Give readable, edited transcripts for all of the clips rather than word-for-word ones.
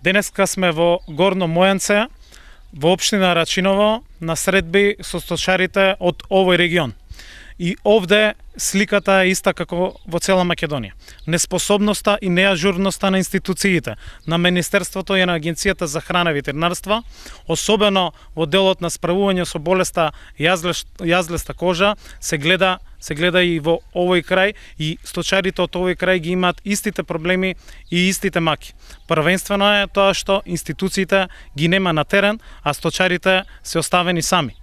Денеска сме во Горно Мојанце, во општина Рачиново, на средби со сточарите од овој регион. И овде сликата е иста како во цела Македонија. Неспособноста и неажурноста на институциите, на Министерството и на Агенцијата за храна и ветеринарство, особено во делот на справување со болеста јазлеста кожа, се гледа и во овој крај, и сточарите од овој крај ги имаат истите проблеми и истите маки. Првенствено е тоа што институциите ги нема на терен, а сточарите се оставени сами.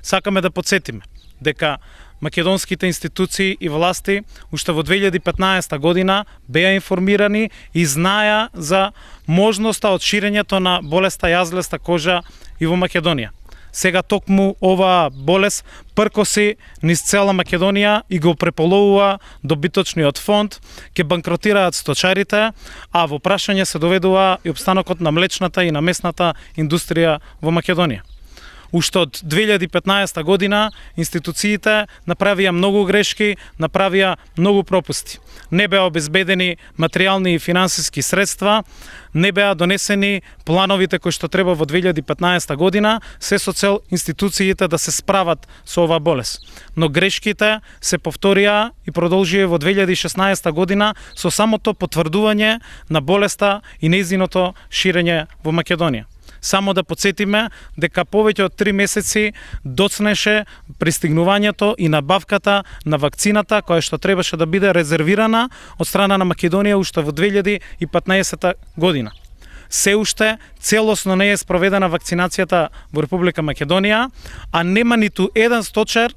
Сакаме да подсетиме дека македонските институции и власти уште во 2015 година беа информирани и знаеа за можноста од ширењето на болеста јазлеста кожа и во Македонија. Сега токму оваа болест пркоси низ цела Македонија и го преполовува добиточниот фонд, ќе банкротираат сточарите, а во прашање се доведува и опстанокот на млечната и на месната индустрија во Македонија. Уште од 2015 година институциите направија многу грешки, направија многу пропусти. Не беа обезбедени материјални и финансиски средства, не беа донесени плановите кои што треба во 2015 година, се со цел институциите да се справат со оваа болест. Но грешките се повторија и продолжија во 2016 година со самото потврдување на болеста и нејзиното ширење во Македонија. Само да подсетиме дека повеќе од 3 месеци доцнеше пристигнувањето и набавката на вакцината која што требаше да биде резервирана од страна на Македонија уште во 2015 година. Се уште целосно не е спроведена вакцинацијата во Република Македонија, а нема ниту еден сточар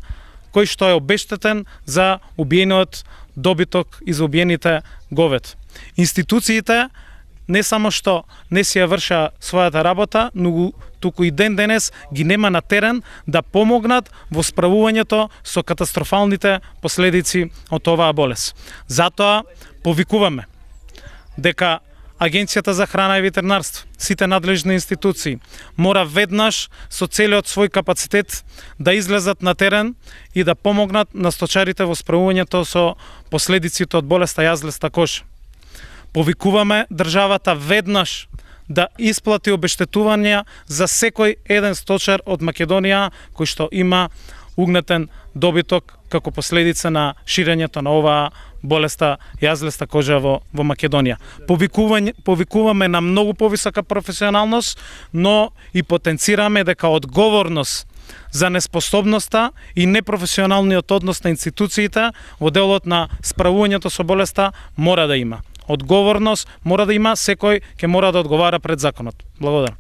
кој што е обештетен за убиениот добиток и за убиените говед. Институциите не само што не си ја врша својата работа, но туку и ден денес ги нема на терен да помогнат во справувањето со катастрофалните последици од оваа болест. Затоа повикуваме дека Агенцијата за храна и ветеринарство, сите надлежни институции мора веднаш со целиот свој капацитет да излезат на терен и да помогнат на сточарите во справувањето со последиците од болеста јазлеста кожа. Повикуваме државата веднаш да исплати обештетувања за секој еден сточар од Македонија кој што има угнетен добиток како последица на ширењето на оваа болеста јазлеста кожа во Македонија. Повикуваме на многу повисока професионалност, но и потенцираме дека одговорност за неспособноста и непрофесионалниот однос на институциите во делот на справувањето со болеста мора да има. Одговорност мора да има, секој ќе мора да одговара пред законот. Благодарам.